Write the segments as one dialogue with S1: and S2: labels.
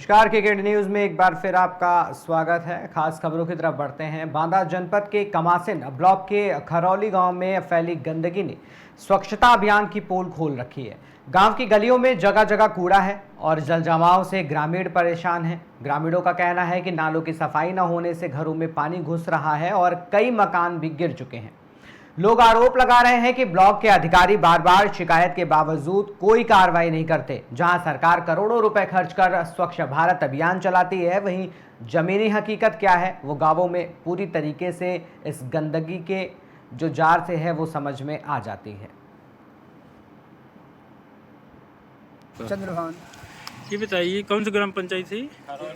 S1: नमस्कार, cricket news में एक बार फिर आपका स्वागत है। खास खबरों की तरफ बढ़ते हैं। बांदा जनपद के कमासिन ब्लॉक के खरौली गांव में फैली गंदगी ने स्वच्छता अभियान की पोल खोल रखी है। गांव की गलियों में जगह जगह कूड़ा है और जल जमाव से ग्रामीण परेशान हैं। ग्रामीणों का कहना है कि नालों की सफाई न होने से घरों में पानी घुस रहा है और कई मकान भी गिर चुके हैं। लोग आरोप लगा रहे हैं कि ब्लॉक के अधिकारी बार बार शिकायत के बावजूद कोई कार्रवाई नहीं करते। जहां सरकार करोड़ों रुपए खर्च कर स्वच्छ भारत अभियान चलाती है, वहीं जमीनी हकीकत क्या है वो गांवों में पूरी तरीके से इस गंदगी के जो जार से है वो समझ में आ जाती है।
S2: चंद्रभान,
S3: ये बताइए कौन सी ग्राम पंचायत है?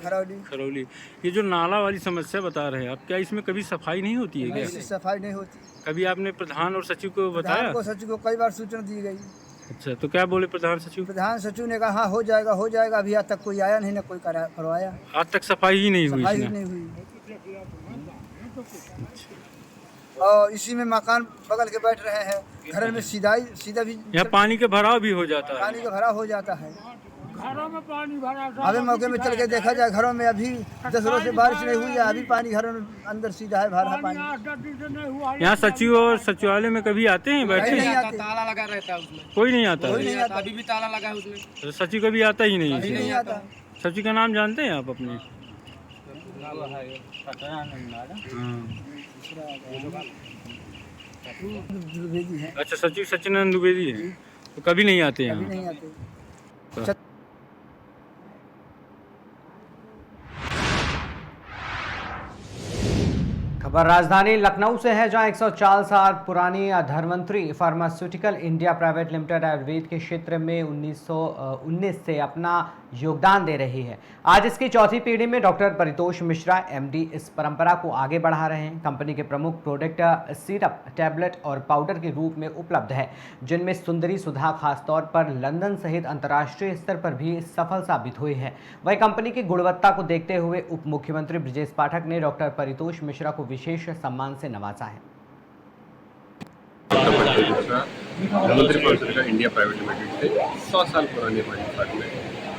S2: खरौली।
S3: खरौली। ये जो नाला वाली समस्या बता रहे हैं आप, क्या इसमें कभी सफाई नहीं होती है क्या?
S2: इससे सफाई नहीं होती।
S3: कभी आपने प्रधान और सचिव को बताया?
S2: प्रधान को सचिव को कई बार सूचना दी गई।
S3: अच्छा, तो क्या बोले प्रधान सचिव?
S2: प्रधान सचिव ने कहा हाँ हो जाएगा हो जाएगा। अभी आज तक कोई आया नहीं, ना कोई करवाया।
S3: आज तक सफाई ही नहीं हुई
S2: सफाई ही
S3: इसमें?
S2: नहीं हुई। और इसी में मकान बगल के बैठ रहे हैं। घर में सीधा भी
S3: यहाँ पानी के भराव भी हो जाता है।
S2: पानी का भरा हो जाता है।
S4: घरों में पानी भरा था।
S2: अभी मौके में चल के देखा जाए, घरों में अभी 10 रोज से बारिश नहीं हुई है, अभी पानी घरों में अंदर सीधा है, भरा है पानी।
S3: यहाँ सचिव और सचिवालय में कभी आते हैं बैठे?
S2: नहीं आते।
S4: ताला लगा रहता है उसमें।
S3: कोई नहीं आता?
S2: कोई नहीं आता।
S4: अभी भी ताला लगा है उसमें।
S3: तो सचिव कभी आता ही नहीं
S2: नहीं
S3: इसमें?
S2: आता।
S3: सचिव का नाम जानते हैं आप अपने?
S2: द्विवेदी है।
S3: अच्छा, सचिव सचिनानंद द्विवेदी है, तो कभी नहीं आते
S2: अभी
S3: यहाँ?
S2: नहीं आते।
S1: खबर राजधानी लखनऊ से है, जहां 104 साल पुरानी Dharmantari pharmaceutical India private limited Ayurveda के क्षेत्र में 1919 से अपना योगदान दे रही है। आज इसकी चौथी पीढ़ी में डॉक्टर परितोष मिश्रा एमडी इस परंपरा को आगे बढ़ा रहे हैं। कंपनी के प्रमुख प्रोडक्ट सिरप, टैबलेट और पाउडर के रूप में उपलब्ध है, जिनमें सुंदरी सुधा खासतौर पर लंदन सहित अंतर्राष्ट्रीय स्तर पर भी सफल साबित हुई है। वहीं कंपनी की गुणवत्ता को देखते हुए उप मुख्यमंत्री ब्रजेश पाठक ने डॉक्टर परितोष मिश्रा को विशेष सम्मान से नवाजा है।
S5: धर्मंतरी फार्मास्यूटिकल इंडिया प्राइवेट लिमिटेड से 100 साल पुरानी हमारी फर्म है,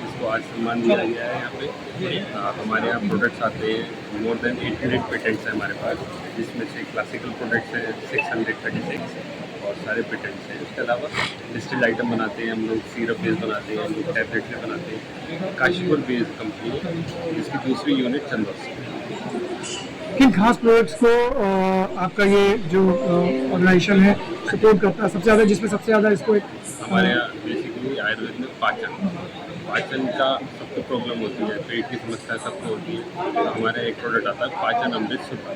S5: इसको आज सम्मान दिया गया है। यहाँ पे हमारे यहाँ प्रोडक्ट्स आते हैं, मोर देन 800 पेटेंट्स हैं हमारे पास, जिसमें से क्लासिकल प्रोडक्ट्स हैं 636 और सारे पेटेंट्स हैं। इसके अलावा डिस्टिल्ड आइटम बनाते हैं हम लोग, सिरप बेस बनाते हैं हम लोग, टैबलेट भी बनाते हैं। काशीपुर बेस्ड कंपनी है, जिसकी दूसरी यूनिट चंदौसी है।
S6: किन खास प्रोडक्ट्स को आपका ये जो ऑर्गेनाइजेशन है सपोर्ट करता है सबसे ज़्यादा, जिसमें सबसे ज़्यादा इसको एक
S5: हमारे यहाँ बेसिकली आयुर्वेद में पाचन का सबको प्रॉब्लम होती है, पेट की समस्या सबको होती है। हमारे एक प्रोडक्ट आता है पाचन अमृत सुधा,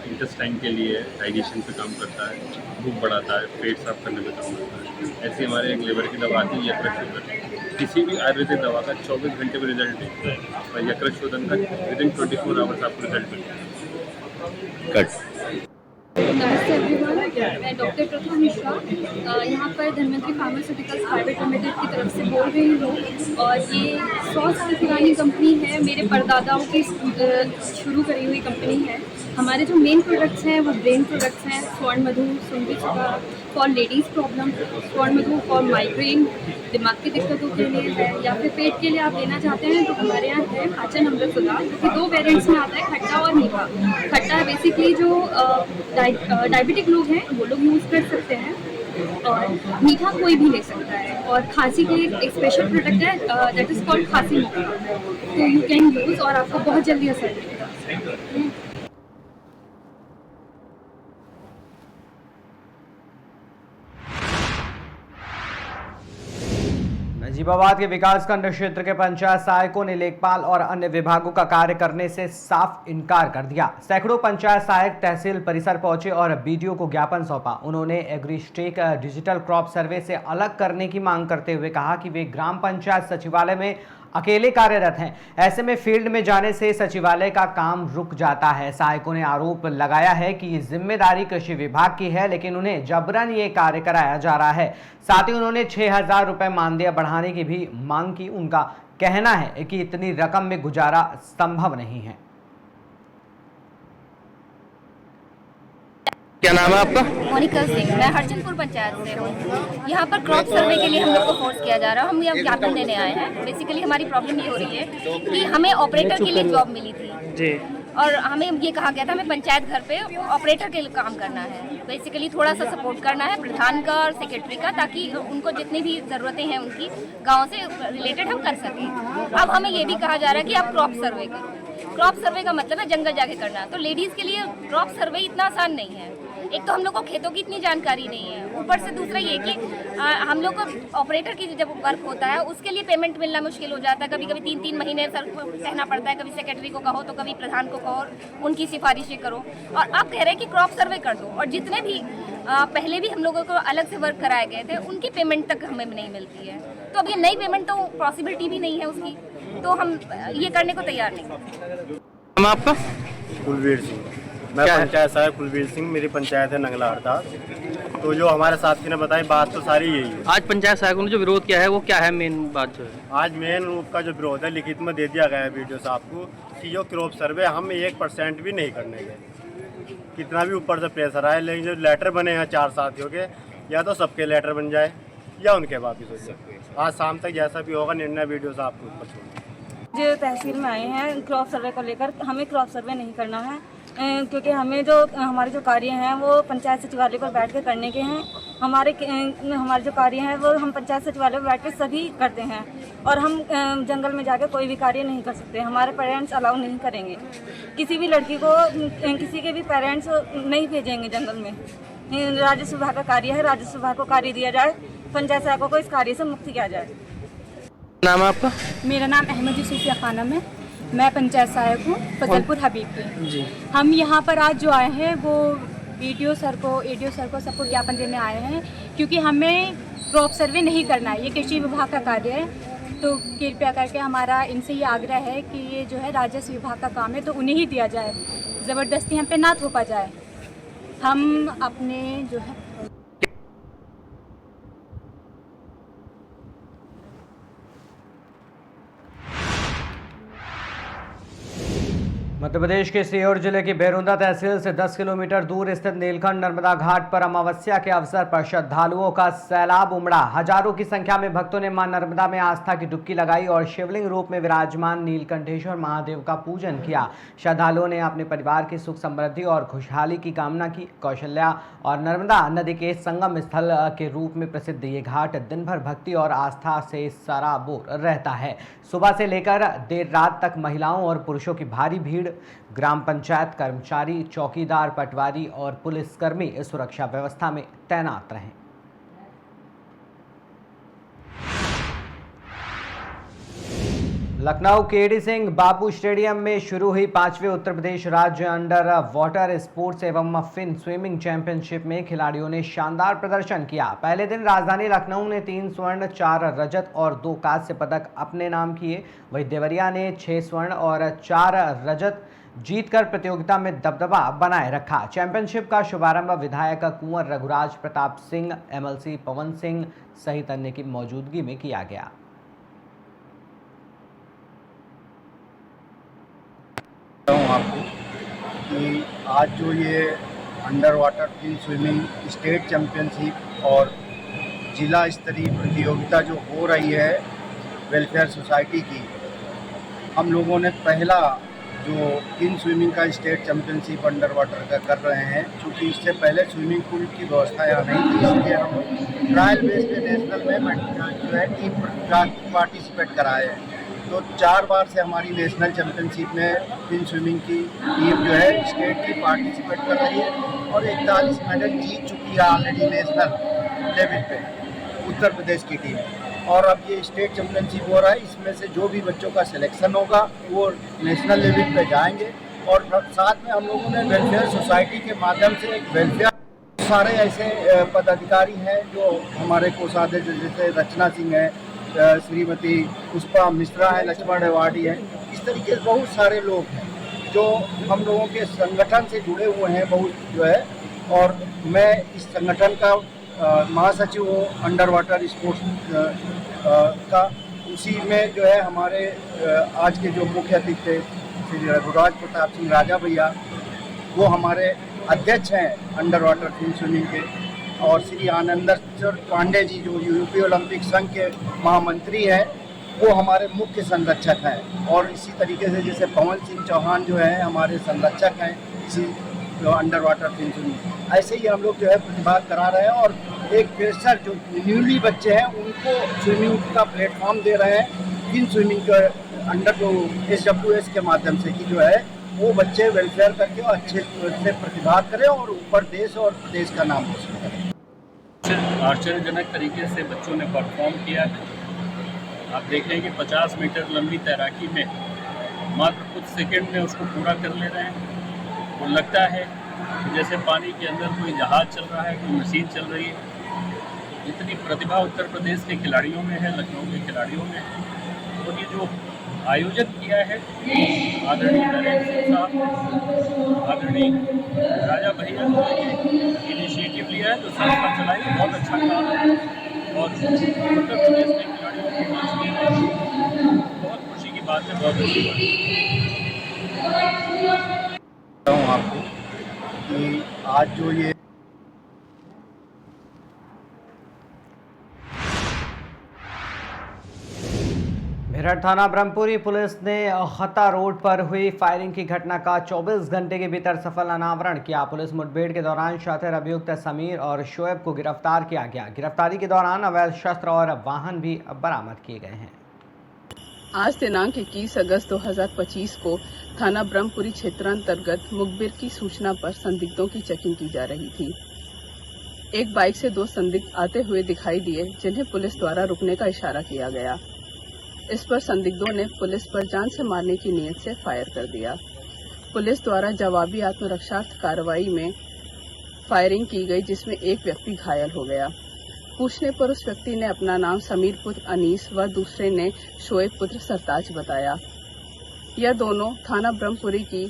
S5: इंटेस्टाइन के लिए डाइजेशन पे काम करता है, भूख बढ़ाता है, पेट साफ करने में काम करता है। ऐसे हमारे एक लेवर की दवा आती है यकृत शोधन। किसी भी आयुर्वेदिक दवा का 24 घंटे में रिजल्ट मिलता है और यकृत शोधन का विदिन 24 आवर्स आपको रिजल्ट मिलता है।
S7: नमस्ते एवरीवन, मैं डॉक्टर प्रथम मिश्रा यहाँ पर धन्वंतरी फार्मास्यूटिकल्स प्राइवेट लिमिटेड की तरफ से बोल रही हूँ। और ये 100 साल पुरानी कंपनी है, मेरे परदादाओं की शुरू करी हुई कंपनी है। हमारे जो मेन प्रोडक्ट्स हैं वो ब्रेन प्रोडक्ट्स हैं, स्वर्ण मधु, सुंदरी सुधा फॉर लेडीज़ प्रॉब्लम, स्वर्ण मधु फॉर माइग्रेन, दिमाग की दिक्कतों के लिए है, या फिर पेट के लिए आप लेना चाहते हैं तो हमारे यहाँ है पाचन अमृत सुधा, जो कि 2 वेरिएंट्स में आता है, खट्टा और मीठा। खट्टा बेसिकली जो डायबिटिक लोग हैं वो लोग यूज़ कर सकते हैं, और मीठा कोई भी ले सकता है। और खांसी के लिए एक स्पेशल प्रोडक्ट है दैट इज़ कॉल्ड खांसी मोका, तो यू कैन यूज़ और आपको बहुत जल्दी असर मिलेगा।
S1: नजीबाबाद के विकासखंड क्षेत्र के पंचायत सहायकों ने लेखपाल और अन्य विभागों का कार्य करने से साफ इनकार कर दिया। सैकड़ों पंचायत सहायक तहसील परिसर पहुंचे और बीडीओ को ज्ञापन सौंपा। उन्होंने एग्रीस्टेक डिजिटल क्रॉप सर्वे से अलग करने की मांग करते हुए कहा कि वे ग्राम पंचायत सचिवालय में अकेले कार्यरत हैं, ऐसे में फील्ड में जाने से सचिवालय का काम रुक जाता है। सहायकों ने आरोप लगाया है कि ये जिम्मेदारी कृषि विभाग की है, लेकिन उन्हें जबरन ये कार्य कराया जा रहा है। साथ ही उन्होंने 6,000 रुपये मानदेय बढ़ाने की भी मांग की। उनका कहना है कि इतनी रकम में गुजारा संभव नहीं है।
S8: क्या नाम है आपका?
S9: मोनिका सिंह, मैं हरचंदपुर पंचायत से हूँ। यहाँ पर क्रॉप सर्वे के लिए हम लोग को फोर्स किया जा रहा है। हम यहाँ ज्ञापन देने आए हैं। बेसिकली हमारी प्रॉब्लम ये हो रही है कि हमें ऑपरेटर के लिए जॉब मिली थी
S8: जी,
S9: और हमें ये कहा गया था हमें पंचायत घर पे ऑपरेटर के लिए काम करना है। बेसिकली थोड़ा सा सपोर्ट करना है प्रधान का और सेक्रेटरी का, ताकि उनको जितनी भी ज़रूरतें हैं उनकी गांव से रिलेटेड हम कर सकें। अब हमें ये भी कहा जा रहा है कि आप क्रॉप सर्वे करो। क्रॉप सर्वे का मतलब है जंगल जाके करना। तो लेडीज़ के लिए क्रॉप सर्वे इतना आसान नहीं है। एक तो हम लोग को खेतों की इतनी जानकारी नहीं है, ऊपर से दूसरा ये कि हम लोग को ऑपरेटर की जब वर्क होता है उसके लिए पेमेंट मिलना मुश्किल हो जाता है। कभी कभी 3-3 महीने सर को कहना पड़ता है, कभी सेक्रेटरी को कहो तो कभी प्रधान को कहो, उनकी सिफारिशें करो। और आप कह रहे हैं कि क्रॉप सर्वे कर दो, और जितने भी पहले भी हम लोगों को अलग से वर्क कराए गए थे उनकी पेमेंट तक हमें नहीं मिलती है। तो अब ये नई पेमेंट तो पॉसिबिलिटी भी नहीं है उसकी, तो हम ये करने को तैयार नहीं।
S8: नाम आपका?
S10: कुलवीर सिंह, मैं पंचायत सहायक कुलवीर सिंह, मेरी पंचायत है नंगला हड़ताल। तो जो हमारे साथी ने बताई बात तो सारी यही है।
S8: आज पंचायत सहायकों ने जो विरोध किया है वो क्या है मेन बात जो है?
S10: आज मेन रूप का जो विरोध है लिखित में दे दिया गया है वीडियो साहब को कि जो क्रॉप सर्वे हम 1% भी नहीं करने गए। कितना भी ऊपर से प्रेशर आए, लेकिन जो लेटर बने हैं 4 साथियों के, या तो सबके लेटर बन जाए या उनके वापिस हो जाए। आज शाम तक जैसा भी होगा निर्णय वीडियो साहब के ऊपर छोड़।
S11: जो तहसील में आए हैं क्रॉप सर्वे को लेकर, हमें क्रॉप सर्वे नहीं करना है क्योंकि हमें जो हमारे जो कार्य हैं वो पंचायत सचिवालय पर बैठ कर करने के हैं। हमारे जो कार्य हैं वो हम पंचायत सचिवालय पर बैठ कर सभी करते हैं, और हम जंगल में जाकर कोई भी कार्य नहीं कर सकते। हमारे पेरेंट्स अलाउ नहीं करेंगे, किसी भी लड़की को किसी के भी पेरेंट्स नहीं भेजेंगे जंगल में। राजस्व विभाग का कार्य है, राजस्व विभाग को कार्य दिया जाए, पंचायत सहायकों को इस कार्य से मुक्त किया जाए।
S8: नाम है आपका?
S11: मेरा नाम अहमद यूसुफिया खानम है, मैं पंचायत सहायक हूँ फजलपुर हबीबपुर
S8: जी।
S11: हम यहाँ पर आज जो आए हैं वो एडीओ सर को सबको ज्ञापन देने आए हैं, क्योंकि हमें क्रॉप सर्वे नहीं करना है। ये कृषि विभाग का कार्य है, तो कृपया करके हमारा इनसे ये आग्रह है कि ये जो है राजस्व विभाग का काम है तो उन्हें ही दिया जाए, ज़बरदस्ती हम पे ना थोपा जाए। हम अपने जो है
S1: मध्य प्रदेश के सीहोर जिले की बेरुंदा तहसील से 10 किलोमीटर दूर स्थित नीलखंड नर्मदा घाट पर अमावस्या के अवसर पर श्रद्धालुओं का सैलाब उमड़ा। हजारों की संख्या में भक्तों ने मां नर्मदा में आस्था की डुबकी लगाई और शिवलिंग रूप में विराजमान नीलकंठेश्वर महादेव का पूजन किया। श्रद्धालुओं ने अपने परिवार की सुख समृद्धि और खुशहाली की कामना की। कौशल्या और नर्मदा नदी के संगम स्थल के रूप में प्रसिद्ध ये घाट दिन भर भक्ति और आस्था से सराबोर रहता है। सुबह से लेकर देर रात तक महिलाओं और पुरुषों की भारी भीड़। ग्राम पंचायत कर्मचारी, चौकीदार, पटवारी और पुलिसकर्मी सुरक्षा व्यवस्था में तैनात रहे। लखनऊ केडी सिंह बापू स्टेडियम में शुरू हुई 5वीं उत्तर प्रदेश राज्य अंडर वाटर स्पोर्ट्स एवं फिन स्विमिंग चैंपियनशिप में खिलाड़ियों ने शानदार प्रदर्शन किया। पहले दिन राजधानी लखनऊ ने 3 स्वर्ण, 4 रजत और 2 कांस्य पदक अपने नाम किए। वहीं देवरिया ने 6 स्वर्ण और 4 रजत जीतकर प्रतियोगिता में दबदबा बनाए रखा। चैंपियनशिप का शुभारंभ विधायक कुंवर रघुराज प्रताप सिंह, एमएलसी पवन सिंह सहित अन्य की मौजूदगी में किया गया।
S10: आपको कि आज जो ये अंडर वाटर की स्विमिंग स्टेट चैंपियनशिप और जिला स्तरीय प्रतियोगिता जो हो रही है वेलफेयर सोसाइटी की, हम लोगों ने पहला जो इन स्विमिंग का स्टेट चैंपियनशिप अंडर वाटर का कर रहे हैं। क्योंकि इससे पहले स्विमिंग पूल की व्यवस्था यहाँ नहीं थी, इसलिए हम ट्रायल बेस पे नेशनल में जो है टीम पार्टिसिपेट कराए हैं। तो 4 बार से हमारी नेशनल चैंपियनशिप में इन स्विमिंग की टीम जो है स्टेट की पार्टिसिपेट कर रही है और 41 मेडल जीत चुकी है ऑलरेडी नेशनल लेवल पे उत्तर प्रदेश की टीम। और अब ये स्टेट चैंपियनशिप हो रहा है, इसमें से जो भी बच्चों का सिलेक्शन होगा वो नेशनल लेवल पे जाएंगे। और साथ में हम लोगों ने वेलफेयर सोसाइटी के माध्यम से एक वेलफेयर सारे ऐसे पदाधिकारी हैं जो हमारे कोषाध्यक्ष जैसे रचना सिंह है, श्रीमती पुष्पा मिश्रा है, लक्ष्मण अवार्डी है, इस तरीके से बहुत सारे लोग हैं जो हम लोगों के संगठन से जुड़े हुए हैं बहुत जो है। और मैं इस संगठन का महासचिव हूँ अंडर वाटर स्पोर्ट्स का। उसी में जो है हमारे आज के जो मुख्य अतिथि थे श्री रघुराज प्रताप सिंह राजा भैया, वो हमारे अध्यक्ष हैं अंडर वाटर फील्ड स्विमिंग के, और श्री आनंदेश्वर पांडे जी जो यूपी ओलंपिक संघ के महामंत्री हैं, वो हमारे मुख्य संरक्षक हैं। और इसी तरीके से जैसे पवन सिंह चौहान जो है हमारे संरक्षक हैं इसी अंडर वाटर फील्ड स्विमिंग। ऐसे ही हम लोग जो है प्रतिभाग करा रहे हैं और एक फ्रेशर जो न्यूली बच्चे हैं उनको स्विमिंग का प्लेटफॉर्म दे रहे हैं इन स्विमिंग के अंडर जो SWS के माध्यम से कि जो है वो बच्चे वेलफेयर करके अच्छे से प्रतिभाग करें और ऊपर देश और देश का नाम रोशन करें।
S5: आश्चर्यजनक तरीके से बच्चों ने परफॉर्म किया है। आप देख रहे हैं कि 50 मीटर लंबी तैराकी में मात्र कुछ सेकंड में उसको पूरा कर ले रहे हैं। वो लगता है जैसे पानी के अंदर कोई जहाज चल रहा है, कोई मशीन चल रही है। इतनी प्रतिभा उत्तर प्रदेश के खिलाड़ियों में है, लखनऊ के खिलाड़ियों में है। और ये जो आयोजन किया है आदरणीय नरेंद्र सिंह साहब, आदरणीय राजा भैया इनिशिएटिव लिया है, जो संस्था चलाई है, बहुत अच्छा काम है। और उत्तर प्रदेश के खिलाड़ियों को मंच दे रहे हैं, बहुत खुशी की बात है, बहुत अच्छी बात है।
S10: आपको कि आज जो ये
S1: मेरठ थाना ब्रह्मपुरी पुलिस ने खता रोड पर हुई फायरिंग की घटना का 24 घंटे के भीतर सफल अनावरण किया। पुलिस मुठभेड़ के दौरान शातिर अभियुक्त समीर और शोएब को गिरफ्तार किया गया। गिरफ्तारी के दौरान अवैध शस्त्र और वाहन भी बरामद किए गए हैं।
S12: आज दिनांक 21 अगस्त 2025 को थाना ब्रह्मपुरी क्षेत्रांतर्गत मुखबिर की सूचना पर संदिग्धों की चेकिंग की जा रही थी। एक बाइक से 2 संदिग्ध आते हुए दिखाई दिए, जिन्हें पुलिस द्वारा रुकने का इशारा किया गया। इस पर संदिग्धों ने पुलिस पर जान से मारने की नीयत से फायर कर दिया। पुलिस द्वारा जवाबी आत्मरक्षार्थ कार्रवाई में फायरिंग की गई, जिसमें एक व्यक्ति घायल हो गया। पूछने पर उस व्यक्ति ने अपना नाम समीर पुत्र अनीस व दूसरे ने शोएब पुत्र सरताज बताया। यह दोनों थाना ब्रह्मपुरी की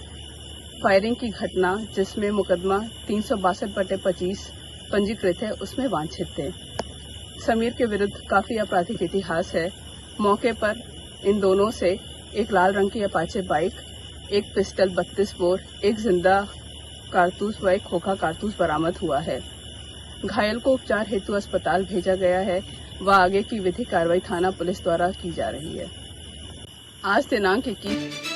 S12: फायरिंग की घटना, जिसमें मुकदमा 362/25 पंजीकृत है, उसमें वांछित थे। समीर के विरुद्ध काफी आपराधिक इतिहास है। मौके पर इन दोनों से एक लाल रंग की अपाचे बाइक, एक पिस्टल 32 बोर, एक जिंदा कारतूस व एक खोखा कारतूस बरामद हुआ है। घायल को उपचार हेतु अस्पताल भेजा गया है व आगे की विधिक कार्रवाई थाना पुलिस द्वारा की जा रही है। आज दिनांक 21